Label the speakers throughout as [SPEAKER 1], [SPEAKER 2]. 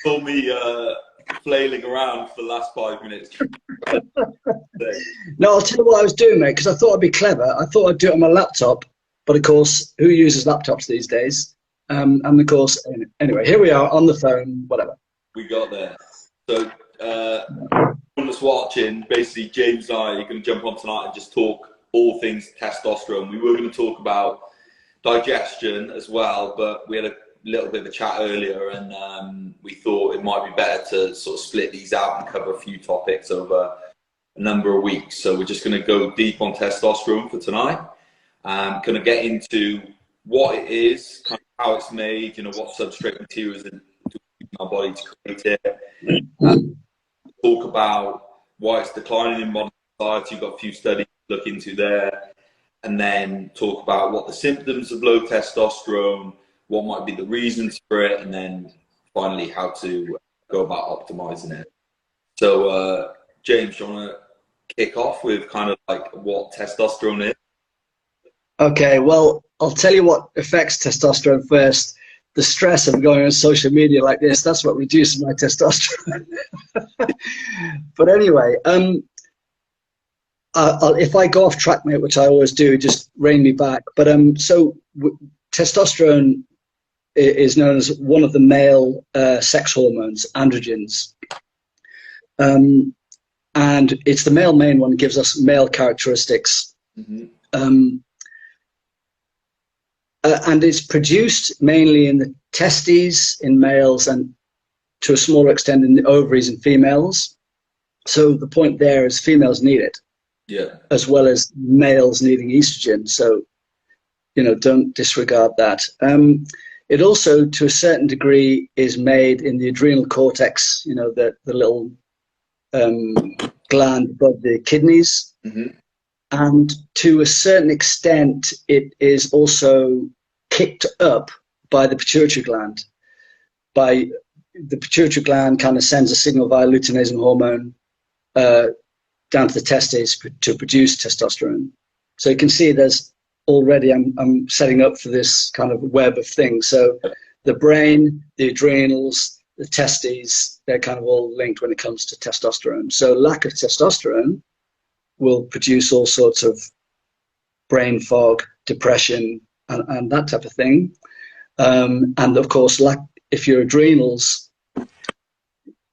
[SPEAKER 1] saw me flailing around for the last 5 minutes.
[SPEAKER 2] No, I'll tell you what I was doing, mate, because I thought I'd be clever. I thought I'd do it on my laptop, but of course, who uses laptops these days? And of course, anyway, here we are on the phone, whatever.
[SPEAKER 1] We got there. So, everyone that's watching, basically, James and I are going to jump on tonight and just talk all things testosterone. We were going to talk about digestion as well, but we had a little bit of a chat earlier, and we thought it might be better to sort of split these out and cover a few topics over a number of weeks. So we're just going to go deep on testosterone for tonight. Going to get into what it is, kind of how it's made, you know, what substrate materials in our body to create it. Talk about why it's declining in modern society. You've got a few studies to look into there. And then talk about what the symptoms of low testosterone, what might be the reasons for it, and then finally how to go about optimizing it. So, James, do you want to kick off with kind of like what testosterone is?
[SPEAKER 2] Okay, well, I'll tell you what affects testosterone first. The stress of going on social media like this, that's what reduces my testosterone. But anyway, if I go off track, mate, which I always do, just rein me back. But testosterone is known as one of the male sex hormones, androgens. And it's the male main one that gives us male characteristics. Mm-hmm. And it's produced mainly in the testes in males and to a smaller extent in the ovaries in females. So the point there is females need it, as well as males needing estrogen. So, you know, don't disregard that. It also, to a certain degree, is made in the adrenal cortex, you know, the little gland above the kidneys. Mm-hmm. And to a certain extent, it is also kicked up by the pituitary gland. By the pituitary gland kind of sends a signal via luteinizing hormone down to the testes to produce testosterone. So you can see there's already, I'm setting up for this kind of web of things. So the brain, the adrenals, the testes, they're kind of all linked when it comes to testosterone. So lack of testosterone will produce all sorts of brain fog, depression, and that type of thing. And of course, if your adrenals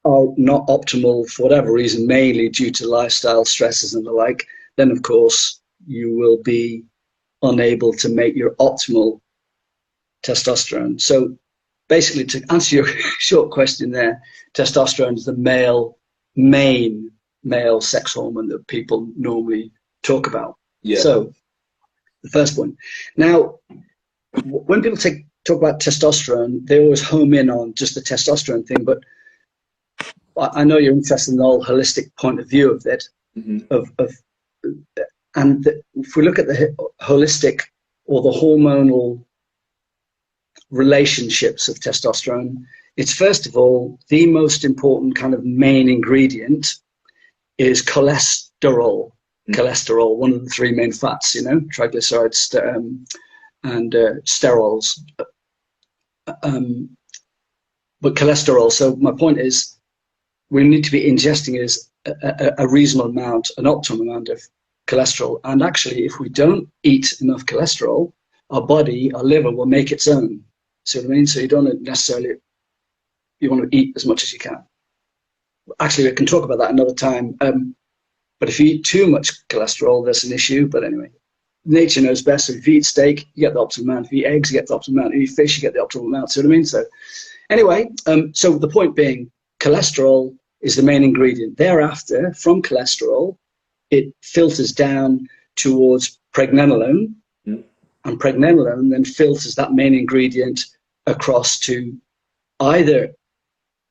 [SPEAKER 2] are not optimal for whatever reason, mainly due to lifestyle stresses and the like, then of course you will be unable to make your optimal testosterone. So basically, to answer your short question there, testosterone is the main male sex hormone that people normally talk about. Yeah. So the first point. Now, when people talk about testosterone, they always home in on just the testosterone thing, but I know you're interested in the whole holistic point of view of it. Mm-hmm. And if we look at the holistic or the hormonal relationships of testosterone, it's first of all, the most important kind of main ingredient is cholesterol. Mm-hmm. Cholesterol, one of the three main fats, you know, triglycerides and sterols. But cholesterol, so my point is, we need to be ingesting a reasonable amount, an optimum amount of cholesterol. And actually, if we don't eat enough cholesterol, our body, our liver will make its own. See what I mean? So you don't necessarily, you want to eat as much as you can. Actually, we can talk about that another time. But if you eat too much cholesterol, there's an issue. But anyway, nature knows best. So if you eat steak, you get the optimum amount. If you eat eggs, you get the optimum amount. If you eat fish, you get the optimal amount. See what I mean? So anyway, so the point being, cholesterol is the main ingredient. Thereafter, from cholesterol, it filters down towards pregnenolone, and pregnenolone then filters that main ingredient across to either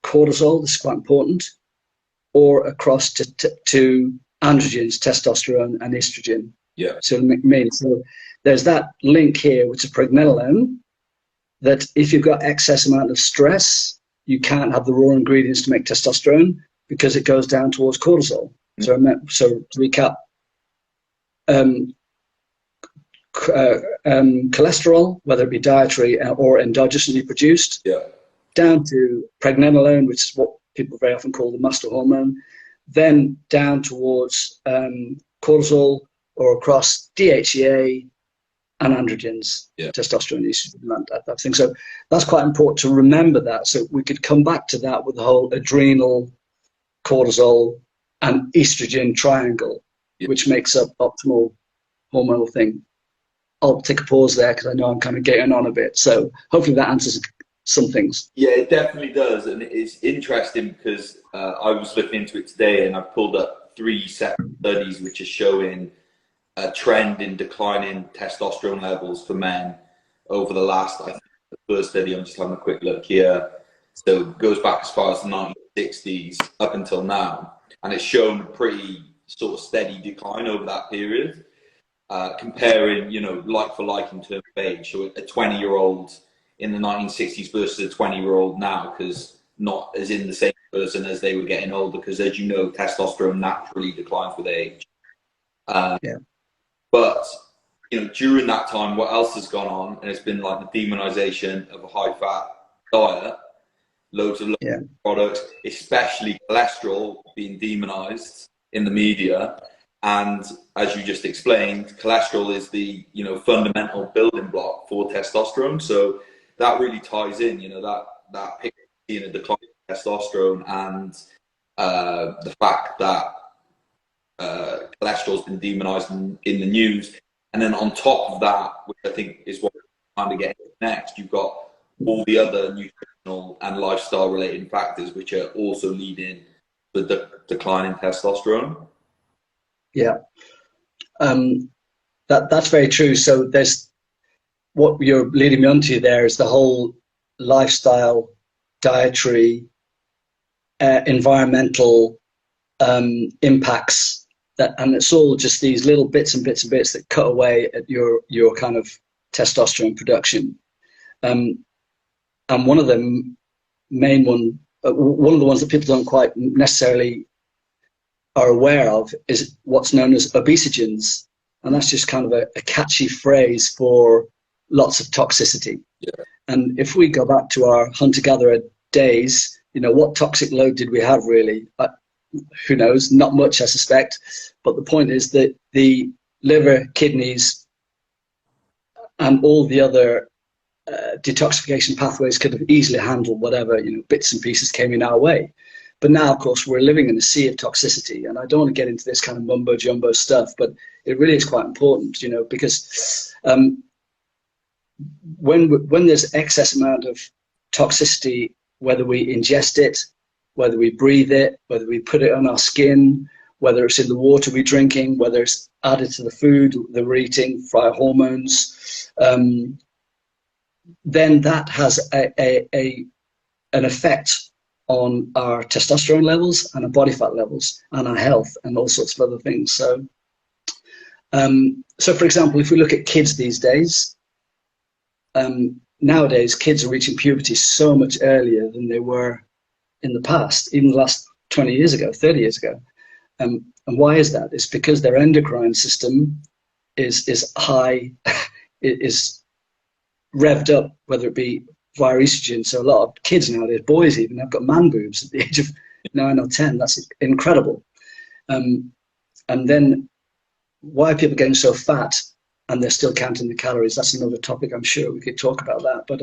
[SPEAKER 2] cortisol, this is quite important, or across to androgens, testosterone and estrogen. Yeah. So there's that link here, which is pregnenolone, that if you've got excess amount of stress, you can't have the raw ingredients to make testosterone because it goes down towards cortisol. Mm-hmm. So to recap, cholesterol, whether it be dietary or endogenously produced, down to pregnenolone, which is what people very often call the master hormone, then down towards cortisol, or across DHEA and androgens, testosterone, estrogen, that thing. So that's quite important to remember that. So we could come back to that with the whole adrenal, cortisol, and estrogen triangle, which makes up optimal hormonal thing. I'll take a pause there because I know I'm kind of getting on a bit. So hopefully that answers some things.
[SPEAKER 1] Yeah, it definitely does. And it's interesting because I was looking into it today, and I pulled up 3 separate studies which are showing a trend in declining testosterone levels for men over the last, I think the first study, I'm just having a quick look here. So it goes back as far as the 1960s up until now. And it's shown a pretty sort of steady decline over that period, comparing, you know, like for like in terms of age. So a 20-year-old in the 1960s versus a 20-year-old now, because not as in the same person as they were getting older, because as you know, testosterone naturally declines with age. But, you know, during that time, what else has gone on? And it's been like the demonization of a high-fat diet, loads of products, especially cholesterol being demonized in the media. And as you just explained, cholesterol is the, you know, fundamental building block for testosterone. So that really ties in, you know, that picture in a decline of testosterone and the fact that cholesterol's been demonized in the news. And then on top of that, which I think is what we're trying to get next, you've got all the other nutritional and lifestyle related factors which are also leading to the decline in testosterone.
[SPEAKER 2] Yeah, that's very true. So there's, what you're leading me on to there is the whole lifestyle, dietary, environmental impacts. And it's all just these little bits and bits that cut away at your kind of testosterone production. And one of the main one of the ones that people don't quite necessarily are aware of is what's known as obesogens. And that's just kind of a catchy phrase for lots of toxicity. Yeah. And if we go back to our hunter-gatherer days, you know, what toxic load did we have really? Who knows? Not much, I suspect. But the point is that the liver, kidneys, and all the other detoxification pathways could have easily handled whatever, you know, bits and pieces came in our way. But now, of course, we're living in a sea of toxicity. And I don't want to get into this kind of mumbo jumbo stuff, but it really is quite important, you know, because when there's excess amount of toxicity, whether we ingest it, whether we breathe it, whether we put it on our skin, whether it's in the water we're drinking, whether it's added to the food that we're eating via hormones, then that has an effect on our testosterone levels and our body fat levels and our health and all sorts of other things. So, for example, if we look at kids these days, nowadays kids are reaching puberty so much earlier than they were in the past, even the last 20 years ago, 30 years ago. And why is that? It's because their endocrine system is high, is revved up, whether it be via estrogen. So a lot of kids nowadays, boys even, have got man boobs at the age of 9 or 10. That's incredible. And then why are people getting so fat and they're still counting the calories? That's another topic, I'm sure we could talk about that. But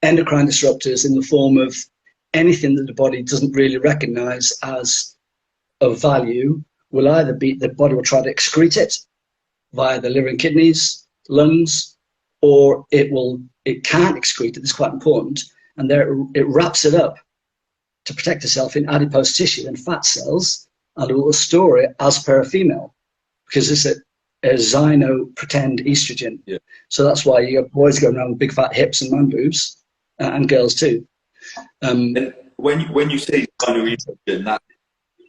[SPEAKER 2] endocrine disruptors in the form of anything that the body doesn't really recognize as of value will either be, the body will try to excrete it via the liver and kidneys, lungs, or it can't excrete it. It's quite important. And there it wraps it up to protect itself in adipose tissue and fat cells, and it will store it as per a female, because it's a xyno pretend estrogen. Yeah. So that's why you got boys going around with big fat hips and man boobs, and girls too.
[SPEAKER 1] And when you say xynoestrogen, that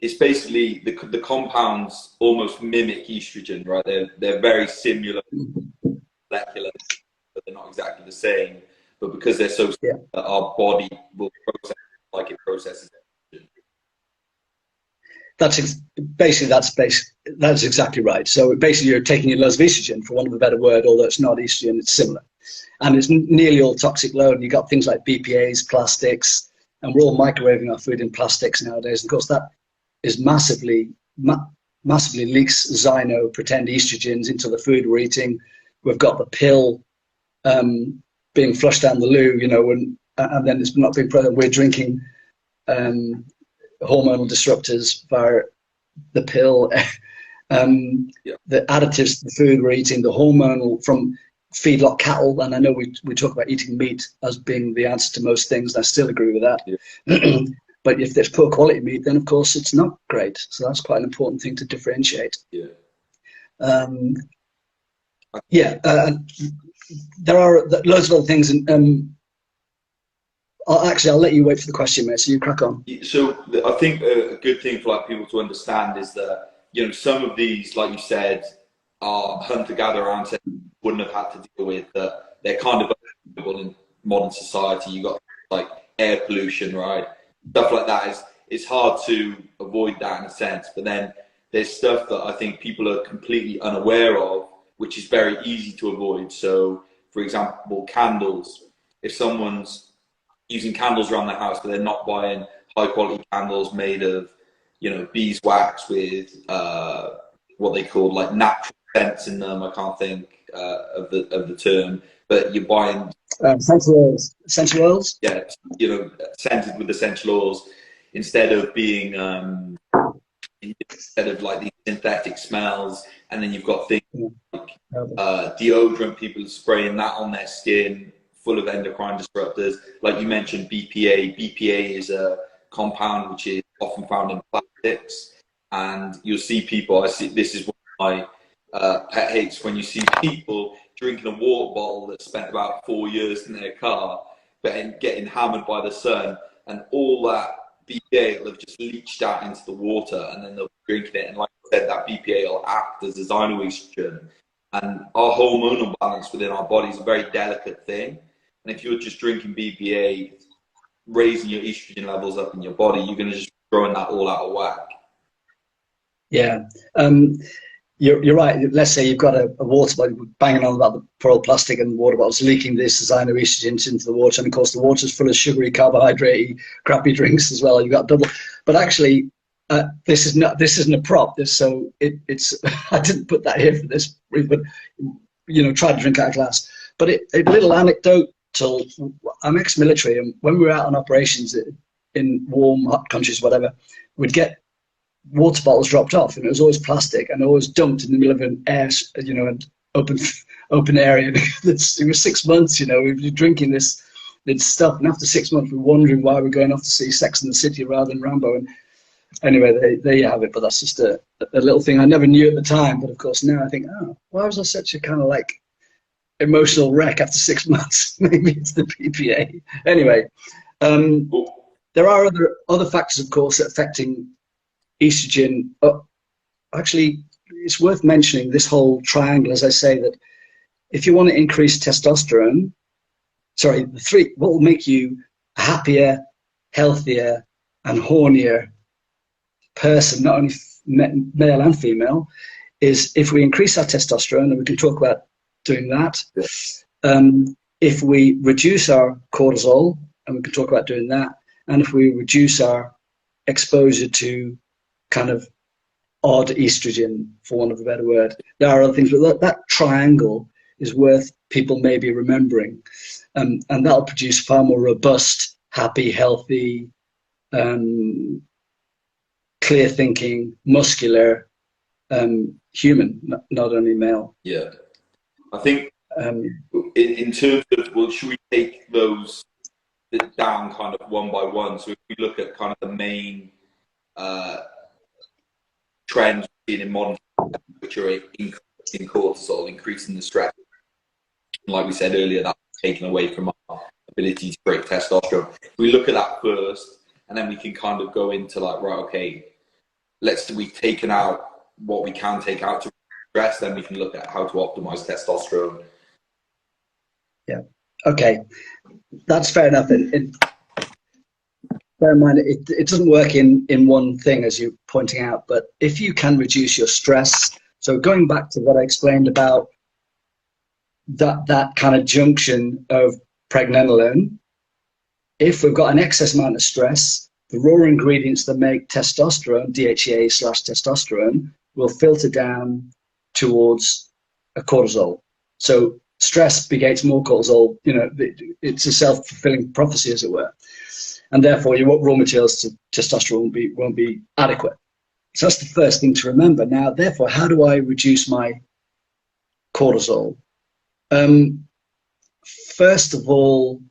[SPEAKER 1] it's basically the compounds almost mimic estrogen, right? They're very similar molecular, but they're not exactly the same. But because they're so similar, our body will process it like it processes estrogen. That's exactly right. So basically, you're taking your loads of estrogen, for want of a better word, although it's not estrogen, it's similar.
[SPEAKER 2] And it's nearly all toxic load. You got things like BPAs, plastics, and we're all microwaving our food in plastics nowadays. And of course, that is massively leaks zyno, pretend estrogens into the food we're eating. We've got the pill being flushed down the loo, you know, and then it's not being present. We're drinking hormonal disruptors via the pill. The additives to the food we're eating, the hormonal from feedlot cattle, and I know we talk about eating meat as being the answer to most things, and I still agree with that. Yeah. But if there's poor quality meat, then of course it's not great. So that's quite an important thing to differentiate.
[SPEAKER 1] Yeah.
[SPEAKER 2] There are loads of other things, and I'll let you wait for the question, mate. So you crack on.
[SPEAKER 1] So I think a good thing for like people to understand is that, you know, some of these, like you said, are hunter-gatherer ancestors wouldn't have had to deal with. That they're kind of available in modern society. You got like air pollution, right? Stuff like that it's hard to avoid that in a sense. But then there's stuff that I think people are completely unaware of, which is very easy to avoid. So, for example, candles. If someone's using candles around their house, but they're not buying high-quality candles made of, you know, beeswax with what they call like natural scents in them. I can't think of the term, but you're buying
[SPEAKER 2] essential oils. Essential oils.
[SPEAKER 1] Yeah, you know, scented with essential oils instead of being instead of like these synthetic smells. And then you've got things like deodorant. People are spraying that on their skin, full of endocrine disruptors. Like you mentioned, BPA. BPA is a compound which is often found in plastics, and you'll see people. This is one of my pet hates, when you see people drinking a water bottle that spent about 4 years in their car, but getting hammered by the sun, and all that BPA will have just leached out into the water, and then they'll be drinking it. And like I said, that BPA will act as a xenoestrogen. And our hormonal balance within our body is a very delicate thing. And if you're just drinking BPA, raising your estrogen levels up in your body, you're going to just throwing that all out of whack.
[SPEAKER 2] Yeah. You're right. Let's say you've got a water bottle, banging on about the poor old plastic, and the water bottle's leaking this xenoestrogens into the water, and of course the water's full of sugary, carbohydrate, crappy drinks as well. You've got double. But actually, this isn't a prop. It's I didn't put that here for this, but you know, try to drink out of glass. But a little anecdote. I'm ex-military, and when we were out on operations in warm, hot countries, whatever, we'd get water bottles dropped off, and it was always plastic and always dumped in the middle of an air, you know, an open area. It was 6 months, you know, we were drinking this stuff, and after 6 months, we were wondering why we're going off to see Sex and the City rather than Rambo. And anyway, there you have it. But that's just a little thing I never knew at the time. But of course, now I think, oh, why was I such a kind of like emotional wreck after 6 months? Maybe it's the PPA. Anyway, there are other factors, of course, affecting estrogen. Actually, it's worth mentioning this whole triangle, as I say, that if you want to increase testosterone, what will make you a happier, healthier, and hornier person, not only male and female, is if we increase our testosterone, and we can talk about doing that. If we reduce our cortisol, and we can talk about doing that, and if we reduce our exposure to kind of odd estrogen, for want of a better word, there are other things, but that triangle is worth people maybe remembering, and that'll produce far more robust, happy, healthy, clear thinking, muscular human, not only male.
[SPEAKER 1] Yeah. I think in terms of, well, should we take those down kind of one by one? So if we look at kind of the main trends in modern, which are increasing cortisol, increasing the stress, like we said earlier, that's taken away from our ability to create testosterone. We look at that first, and then we can kind of go into like, right, okay, we've taken out what we can take out to stress, then we can look at how to optimize testosterone.
[SPEAKER 2] Yeah. Okay. That's fair enough. Bear in mind, it doesn't work in one thing, as you're pointing out, but if you can reduce your stress, so going back to what I explained about that kind of junction of pregnenolone. If we've got an excess amount of stress, the raw ingredients that make testosterone, DHEA/testosterone, will filter down towards a cortisol. So stress begets more cortisol. You know, it's a self-fulfilling prophecy, as it were. And therefore, your raw materials to testosterone won't be adequate. So that's the first thing to remember. Now, therefore, how do I reduce my cortisol? First of all,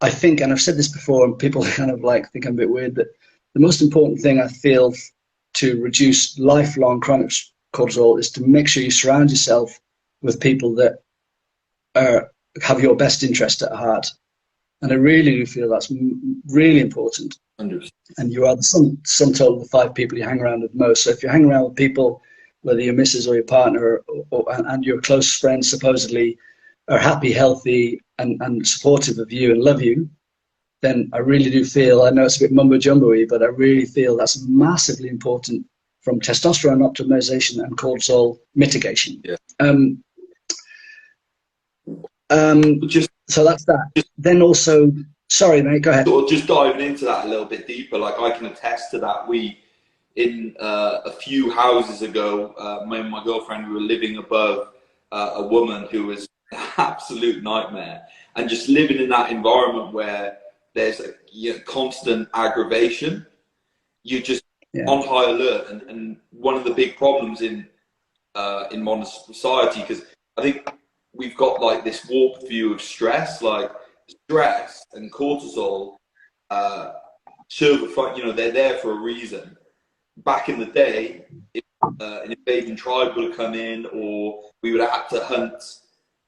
[SPEAKER 2] I think, and I've said this before, and people kind of like think I'm a bit weird, that the most important thing I feel to reduce lifelong chronic cortisol is to make sure you surround yourself with people that have your best interest at heart. And I really do feel that's really important.
[SPEAKER 1] 100%.
[SPEAKER 2] And you are the sum total of the 5 people you hang around with most. So if you hang around with people, whether your missus or your partner and your close friends supposedly are happy, healthy, and supportive of you and love you, then I really do feel, I know it's a bit mumbo-jumbo-y, but I really feel that's massively important from testosterone optimization and cortisol mitigation.
[SPEAKER 1] Yeah.
[SPEAKER 2] So that's that. Then also, sorry, mate, go ahead.
[SPEAKER 1] Sort of just diving into that a little bit deeper, like I can attest to that. We, in a few houses ago, me and my girlfriend, we were living above a woman who was an absolute nightmare. And just living in that environment where there's a constant aggravation, you're just on high alert. And one of the big problems in modern society, because I think we've got like this warped view of stress, like stress and cortisol serve a fun, they're there for a reason. Back in the day, if an invading tribe would have come in, or we would have had to hunt,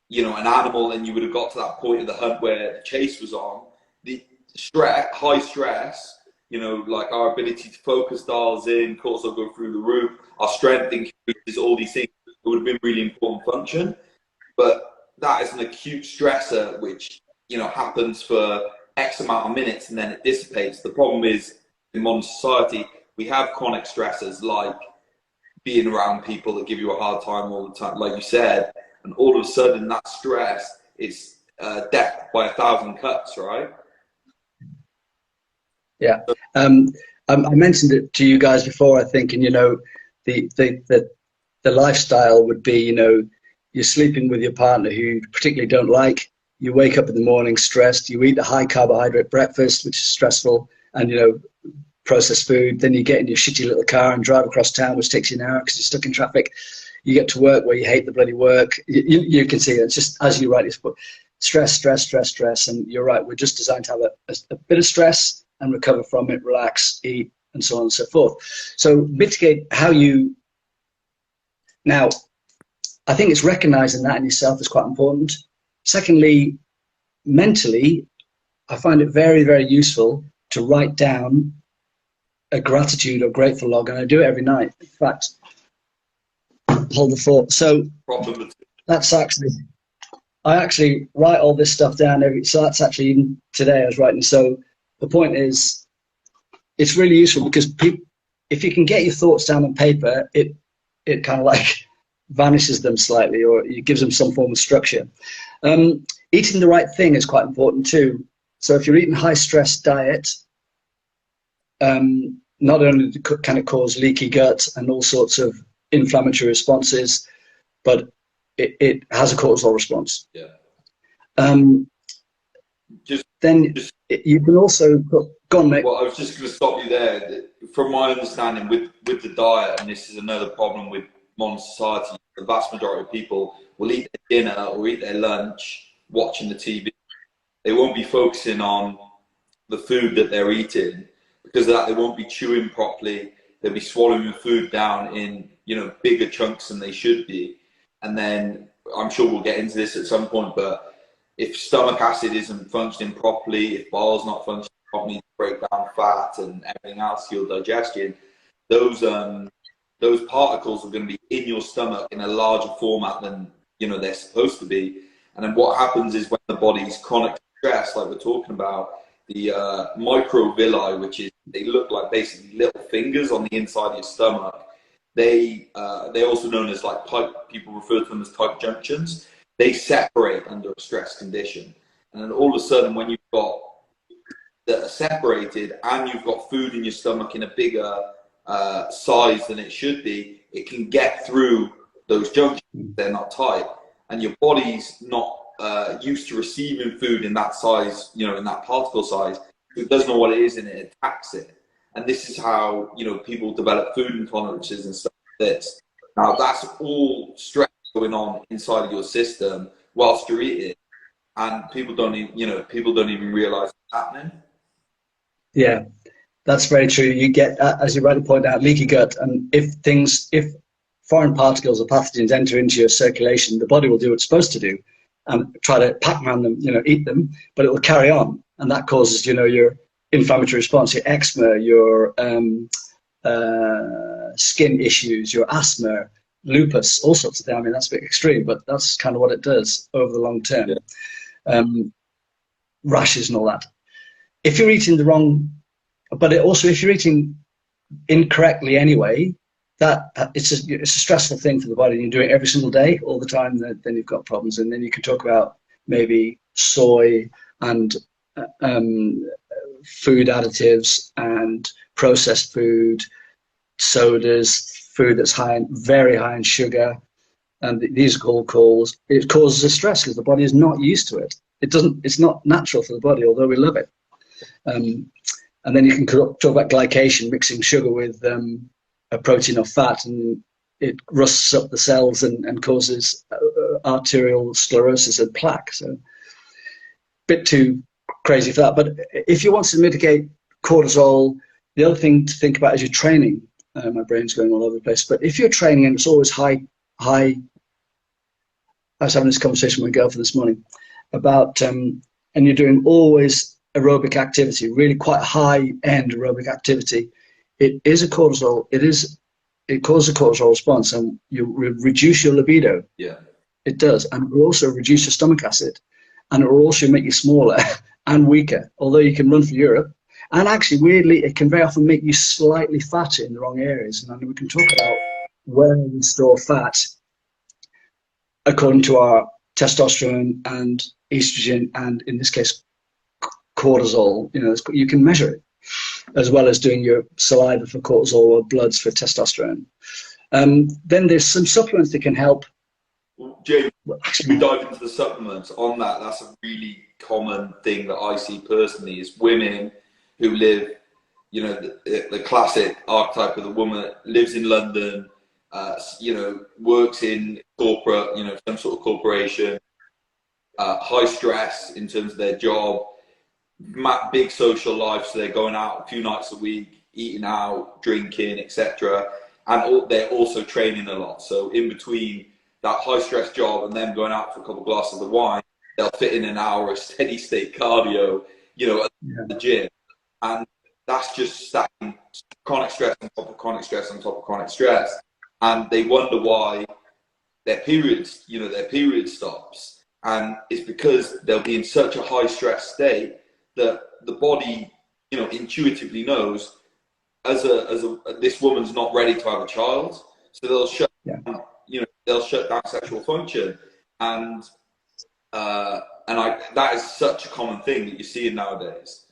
[SPEAKER 1] an animal, and you would have got to that point of the hunt where the chase was on, the stress, high stress, like our ability to focus dials in, cortisol go through the roof, our strength increases, all these things, it would have been really important function. But that is an acute stressor, which, happens for X amount of minutes and then it dissipates. The problem is, in modern society, we have chronic stressors like being around people that give you a hard time all the time, like you said, and all of a sudden that stress is death by 1,000 cuts, right?
[SPEAKER 2] Yeah. I mentioned it to you guys before, I think, and the lifestyle would be, you're sleeping with your partner who you particularly don't like. You wake up in the morning stressed. You eat a high carbohydrate breakfast, which is stressful, and processed food. Then you get in your shitty little car and drive across town, which takes you an hour because you're stuck in traffic. You get to work where you hate the bloody work. You can see it. It's just, as you rightly put, stress. And you're right. We're just designed to have a bit of stress and recover from it, relax, eat, and so on and so forth. So mitigate how you. Now, I think it's recognizing that in yourself is quite important. Secondly, mentally, I find it very, very useful to write down a gratitude or grateful log, and I do it every night. In fact, hold the thought. So that's actually, I actually write all this stuff down so that's actually, even today I was writing. So the point is, it's really useful because if you can get your thoughts down on paper, it kind of like vanishes them slightly, or it gives them some form of structure. Eating the right thing is quite important too. So if you're eating high stress diet, not only can it cause leaky gut and all sorts of inflammatory responses, but it has a cortisol response.
[SPEAKER 1] Yeah.
[SPEAKER 2] You can also go on, mate.
[SPEAKER 1] Well, I was just going to stop you there. From my understanding, with the diet, and this is another problem with modern society, the vast majority of people will eat their dinner or eat their lunch watching the TV. They won't be focusing on the food that they're eating. Because of that, they won't be chewing properly. They'll be swallowing the food down in, bigger chunks than they should be. And then I'm sure we'll get into this at some point, but if stomach acid isn't functioning properly, if bile's not functioning properly to break down fat and everything else, your digestion, those particles are going to be in your stomach in a larger format than they're supposed to be. And then what happens is, when the body's chronic stress, like we're talking about, the microvilli, which is, they look like basically little fingers on the inside of your stomach. They're also known as like pipe. People refer to them as tight junctions. they separate under a stress condition. And then all of a sudden, when you've got that are separated and you've got food in your stomach in a bigger size than it should be, it can get through those junctions. They're not tight, and your body's not used to receiving food in that size, you know, in that particle size. It doesn't know what it is and it attacks it. And this is how, you know, people develop food intolerances and stuff like this. Now that's all stress going on inside of your system whilst you're eating, and people don't even, you know, people don't even realize it's happening.
[SPEAKER 2] Yeah, that's very true. You get, as you rightly point out, leaky gut, and if foreign particles or pathogens enter into your circulation, the body will do what it's supposed to do and try to Pac-Man them, you know, eat them, but it will carry on, and that causes, you know, your inflammatory response, your eczema, your skin issues, your asthma, lupus, all sorts of things. I mean, that's a bit extreme, but that's kind of what it does over the long term. Yeah. Rashes and all that. If you're eating the wrong, but also if you're eating incorrectly anyway, that it's a stressful thing for the body. You're doing it every single day, all the time. Then you've got problems, and then you can talk about maybe soy and food additives and processed food, sodas, food that's very high in sugar, and these are all causes. It causes a stress because the body is not used to it. It's not natural for the body, although we love it. And then you can talk about glycation, mixing sugar with a protein or fat, and it rusts up the cells and causes arterial sclerosis and plaque. So, bit too crazy for that. But if you want to mitigate cortisol, the other thing to think about is your training. My brain's going all over the place. But if you're training and it's always high, I was having this conversation with my girlfriend this morning about, and you're doing always aerobic activity, really quite high-end aerobic activity, it is a cortisol. It causes a cortisol response, and you reduce your libido.
[SPEAKER 1] Yeah,
[SPEAKER 2] it does, and it will also reduce your stomach acid, and it will also make you smaller and weaker. Although you can run for Europe, and actually, weirdly, it can very often make you slightly fatter in the wrong areas. And we can talk about where we store fat according to our testosterone and estrogen, and in this case, cortisol. You know, you can measure it, as well as doing your saliva for cortisol or bloods for testosterone. Then there's some supplements that can help.
[SPEAKER 1] James, we dive into the supplements on that. That's a really common thing that I see personally is women who live, you know, the classic archetype of the woman that lives in London, you know, works in corporate, you know, some sort of corporation, high stress in terms of their job, big social life, so they're going out a few nights a week, eating out, drinking, etc. And they're also training a lot. So in between that high stress job and them going out for a couple of glasses of wine, they'll fit in an hour of steady state cardio, you know, at the gym. And that's just stacking chronic stress on top of chronic stress on top of chronic stress. And they wonder why their periods, you know, their period stops. And it's because they'll be in such a high stress state that the body, you know, intuitively knows this woman's not ready to have a child, so they'll shut down, you know, they'll shut down sexual function, and that is such a common thing that you're seeing nowadays.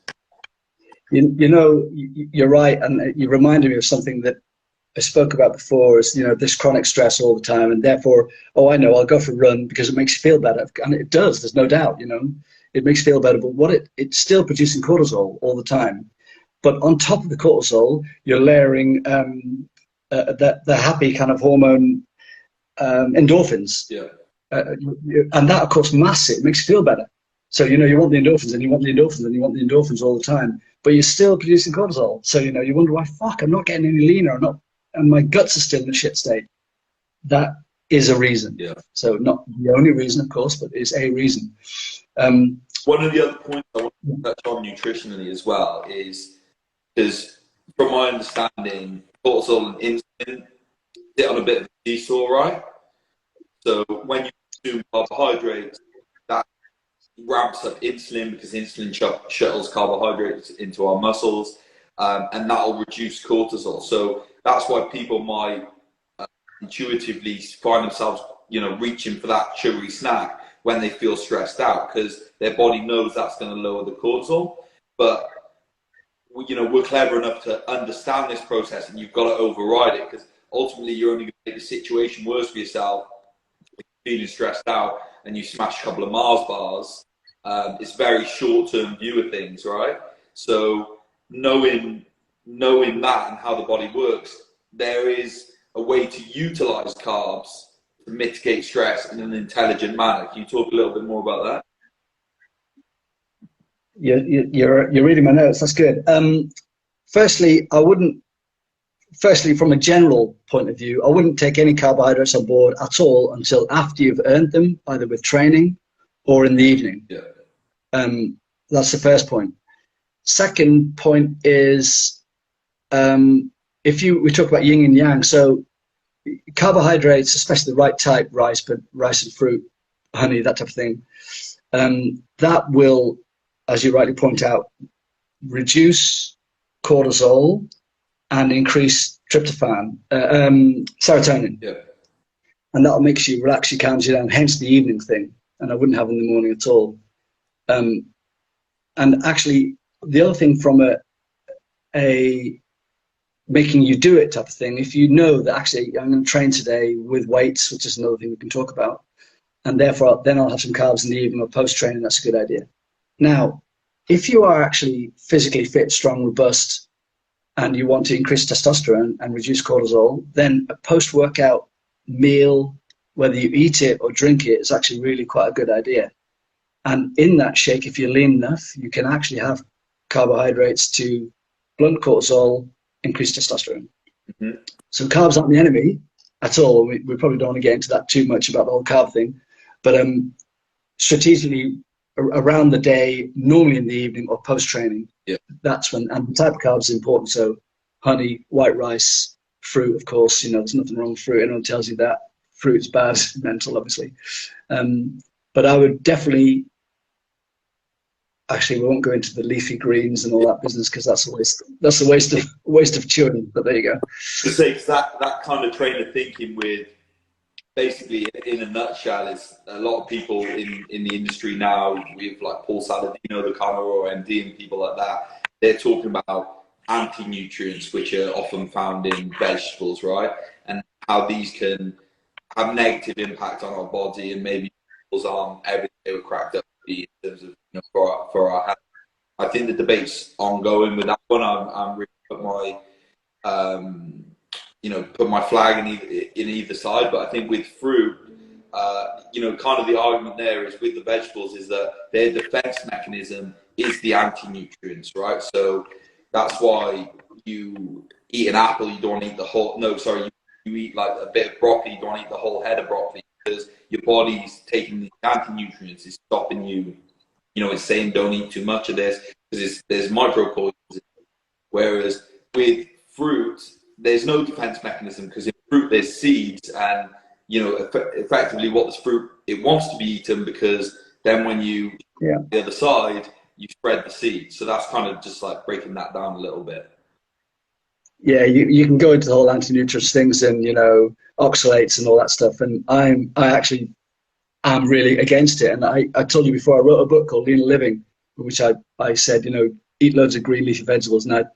[SPEAKER 2] You know, you're right, and you reminded me of something that I spoke about before. Is, you know, this chronic stress all the time, and therefore, oh, I know, I'll go for a run because it makes you feel better, and it does. There's no doubt, you know. It makes you feel better, but it's still producing cortisol all the time. But on top of the cortisol, you're layering the happy kind of hormone, endorphins.
[SPEAKER 1] Yeah.
[SPEAKER 2] And that, of course, massive. It makes you feel better. So, you know, you want the endorphins and you want the endorphins and you want the endorphins all the time, but you're still producing cortisol. So, you know, you wonder why, fuck, I'm not getting any leaner, and my guts are still in a shit state. That is a reason.
[SPEAKER 1] Yeah.
[SPEAKER 2] So not the only reason, of course, but it's a reason.
[SPEAKER 1] One of the other points I want to touch on nutritionally as well is from my understanding, cortisol and insulin sit on a bit of a seesaw, right? So when you consume carbohydrates, that ramps up insulin because insulin shuttles carbohydrates into our muscles, and that will reduce cortisol. So that's why people might intuitively find themselves you know, reaching for that sugary snack when they feel stressed out, because their body knows that's going to lower the cortisol. But you know, we're clever enough to understand this process, and you've got to override it, because ultimately you're only going to make the situation worse for yourself. If you're feeling stressed out and you smash a couple of Mars bars, it's very short-term view of things, right? So knowing that and how the body works, there is a way to utilize carbs to mitigate stress in an intelligent manner. Can you talk a little bit more about that?
[SPEAKER 2] You're reading my notes. That's good. Firstly, from a general point of view, I wouldn't take any carbohydrates on board at all until after you've earned them, either with training or in the evening.
[SPEAKER 1] Yeah.
[SPEAKER 2] That's the first point. Second point is, we talk about yin and yang. So carbohydrates, especially the right type, rice and fruit, honey, that type of thing, that will, as you rightly point out, reduce cortisol and increase tryptophan, serotonin.
[SPEAKER 1] Yeah.
[SPEAKER 2] And that'll make you relax, you calms you down, hence the evening thing. And I wouldn't have in the morning at all. And actually, the other thing from a making you do it type of thing, if you know that actually I'm going to train today with weights, which is another thing we can talk about, and therefore then I'll have some carbs in the evening or post-training, that's a good idea. Now, if you are actually physically fit, strong, robust, and you want to increase testosterone and reduce cortisol, then a post-workout meal, whether you eat it or drink it, is actually really quite a good idea. And in that shake, if you're lean enough, you can actually have carbohydrates to blunt cortisol, increase testosterone. Mm-hmm. So carbs aren't the enemy at all. We probably don't want to get into that too much about the whole carb thing, but strategically, around the day, normally in the evening or post-training, yeah, that's when, and the type of carbs is important. So honey, white rice, fruit, of course, you know, there's nothing wrong with fruit. Anyone tells you that fruit's bad, mental, obviously. But I would definitely, actually, we won't go into the leafy greens and all that business, because that's a waste of chewing, but there you go.
[SPEAKER 1] To say, that kind of train of thinking with, basically, in a nutshell, is a lot of people in the industry now, with like Paul Saladino, the Carnivore MD, and people like that, they're talking about anti-nutrients, which are often found in vegetables, right? And how these can have negative impact on our body, and maybe people's arm, everything they were cracked up to be in terms of, you know, for our health. I think the debate's ongoing with that one. I'm really put my flag in either side. But I think with fruit, kind of the argument there is with the vegetables is that their defense mechanism is the anti-nutrients, right? So that's why you eat an apple, you don't eat the whole, you eat like a bit of broccoli, you don't eat the whole head of broccoli, because your body's taking the anti-nutrients, it's stopping you, it's saying don't eat too much of this, because there's micropoisons. Whereas with fruit, there's no defense mechanism, because in fruit there's seeds, and effectively what this fruit, it wants to be eaten, because then when you the other side, you spread the seeds. So that's kind of just like breaking that down a little bit.
[SPEAKER 2] Yeah, you can go into the whole anti-nutrients things and oxalates and all that stuff, and I actually am really against it. And I told you before, I wrote a book called Lean Living, in which I said, eat loads of green leafy vegetables, and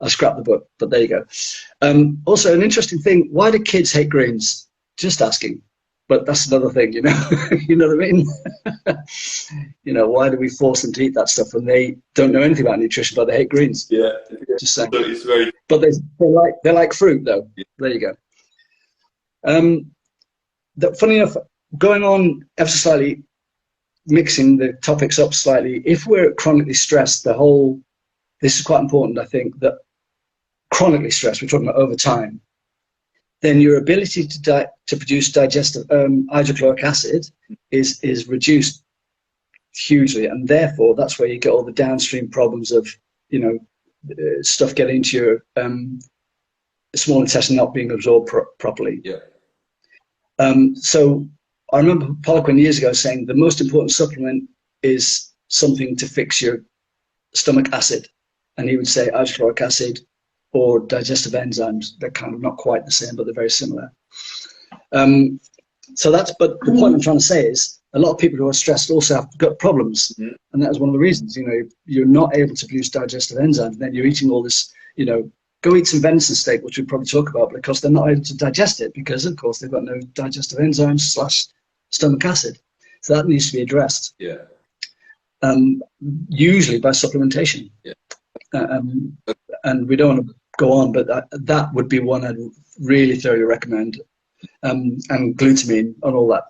[SPEAKER 2] I scrapped the book, but there you go. Also, an interesting thing, why do kids hate greens? Just asking. But that's another thing, you know what I mean? Why do we force them to eat that stuff when they don't know anything about nutrition, but they hate greens?
[SPEAKER 1] Yeah.
[SPEAKER 2] Just saying.
[SPEAKER 1] So it's very...
[SPEAKER 2] But they like fruit, though. Yeah. There you go. Funny enough, going on ever so slightly, mixing the topics up slightly, if we're chronically stressed, this is quite important, I think, that chronically stressed, we're talking about over time, then your ability to produce digestive hydrochloric acid is reduced hugely, and therefore that's where you get all the downstream problems of stuff getting into your small intestine not being absorbed properly.
[SPEAKER 1] Yeah.
[SPEAKER 2] So I remember Poliquin years ago saying the most important supplement is something to fix your stomach acid, and he would say hydrochloric acid or digestive enzymes. They're kind of not quite the same, but they're very similar. So but the point I'm trying to say is a lot of people who are stressed also have gut problems. And that is one of the reasons, you're not able to produce digestive enzymes. And then you're eating all this, go eat some venison steak, which we'll probably talk about, because they're not able to digest it because, of course, they've got no digestive enzymes / stomach acid. So that needs to be addressed.
[SPEAKER 1] Yeah.
[SPEAKER 2] Usually by supplementation.
[SPEAKER 1] Yeah.
[SPEAKER 2] And we don't want to go on, but that would be one I'd really thoroughly recommend. And glutamine and all that.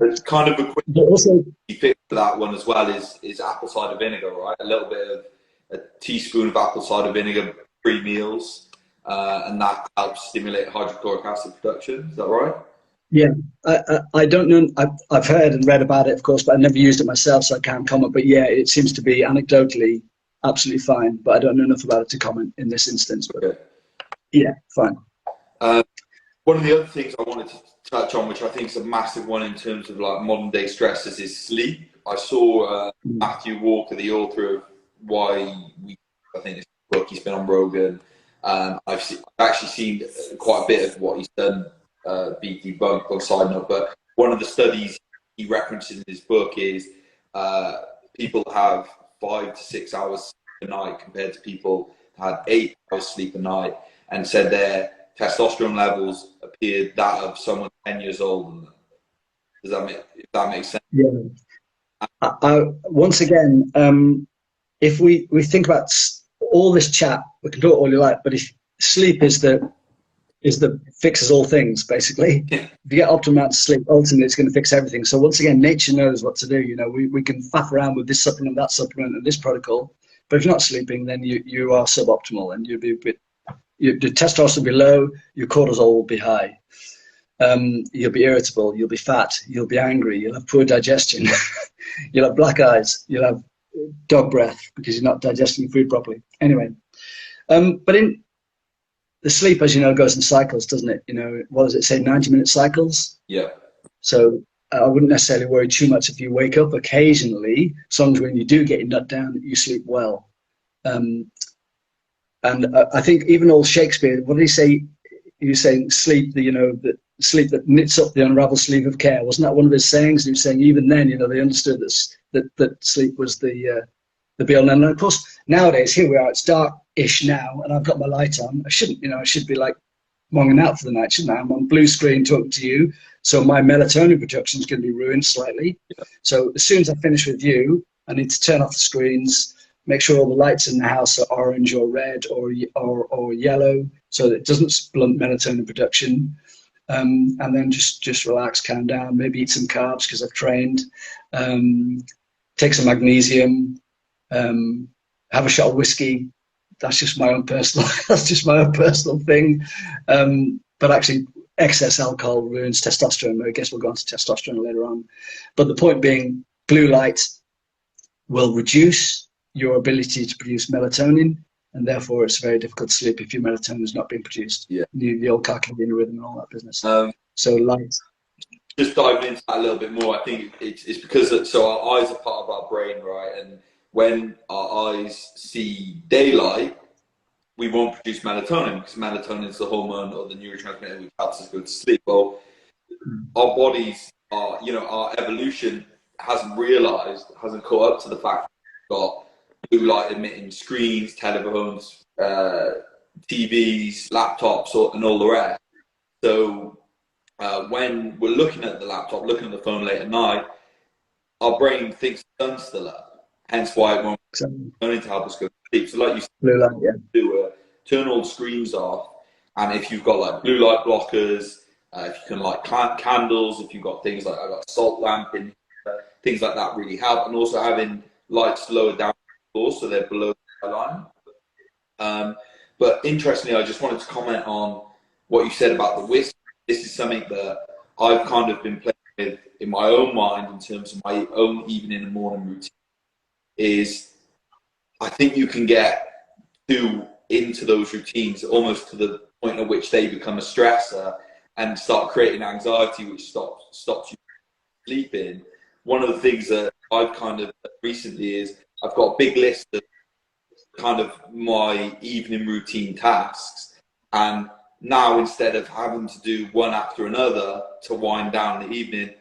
[SPEAKER 1] It's kind of a quick
[SPEAKER 2] also,
[SPEAKER 1] fix for that one as well is apple cider vinegar, right? A little bit of a teaspoon of apple cider vinegar pre-meals, and that helps stimulate hydrochloric acid production. Is that right?
[SPEAKER 2] Yeah, I don't know. I've heard and read about it, of course, but I've never used it myself, so I can't comment. But yeah, it seems to be anecdotally absolutely fine, but I don't know enough about it to comment in this instance. But
[SPEAKER 1] okay.
[SPEAKER 2] Yeah, fine.
[SPEAKER 1] One of the other things I wanted to touch on, which I think is a massive one in terms of like modern day stresses, is sleep. I saw Matthew Walker, the author of I think this book, he's been on Rogan. I've actually seen quite a bit of what he's done be debunked on side note, but one of the studies he references in his book is people have 5 to 6 hours a night compared to people who had 8 hours sleep a night, and said their testosterone levels appeared that of someone 10 years old. Does that make sense?
[SPEAKER 2] Yeah. Once again, if we think about all this chat, we can do it all you like, but if sleep is the fixes all things, basically.
[SPEAKER 1] Yeah.
[SPEAKER 2] If you get optimal amount of sleep, ultimately it's going to fix everything. So once again, nature knows what to do. We can faff around with this supplement, that supplement, and this protocol, but if you're not sleeping, then you are suboptimal, and you'll be a bit. Your testosterone will be low, your cortisol will be high. You'll be irritable, you'll be fat, you'll be angry, you'll have poor digestion, you'll have black eyes, you'll have dog breath because you're not digesting your food properly. Anyway, but in the sleep, as you know, goes in cycles, doesn't it? What does it say, 90-minute cycles?
[SPEAKER 1] Yeah.
[SPEAKER 2] So I wouldn't necessarily worry too much if you wake up occasionally, as long as when you do get your nut down, you sleep well. And I think even old Shakespeare, what did he say? He was saying sleep, the sleep that knits up the unraveled sleeve of care. Wasn't that one of his sayings? He was saying even then, they understood that sleep was the be-all and end. And of course, nowadays, here we are, it's dark-ish now, and I've got my light on. I should be like monging out for the night, shouldn't I? I'm on blue screen talking to you, so my melatonin production is going to be ruined slightly. Yeah. So as soon as I finish with you, I need to turn off the screens, make sure all the lights in the house are orange or red or yellow, so that it doesn't blunt melatonin production. And then just relax, calm down, maybe eat some carbs because I've trained, take some magnesium, have a shot of whiskey. That's just my own personal thing. But actually, excess alcohol ruins testosterone. I guess we'll go on to testosterone later on. But the point being, blue light will reduce your ability to produce melatonin, and therefore it's very difficult to sleep if your melatonin is not being produced. Yeah, the old circadian rhythm and all that business. So light.
[SPEAKER 1] Just diving into that a little bit more, I think it's because our eyes are part of our brain, right? And when our eyes see daylight, we won't produce melatonin because melatonin is the hormone or the neurotransmitter which helps us go to sleep. Well, our bodies are, our evolution hasn't caught up to the fact that we've got blue light emitting screens, telephones, TVs, laptops, and all the rest. So when we're looking at the laptop, looking at the phone late at night, our brain thinks the sun's still up. Hence why it won't to help us go to sleep. So like you said, turn all the screens off, and if you've got like blue light blockers, if you can light candles, if you've got things like I've got a salt lamp in, things like that really help, and also having lights lower down the floor so they're below the line. But interestingly, I just wanted to comment on what you said about the whiskey. This is something that I've kind of been playing with in my own mind in terms of my own evening and morning routine. Is I think you can get into those routines almost to the point at which they become a stressor and start creating anxiety, which stops you sleeping. One of the things that I've kind of recently is I've got a big list of kind of my evening routine tasks, and now instead of having to do one after another to wind down in the evening,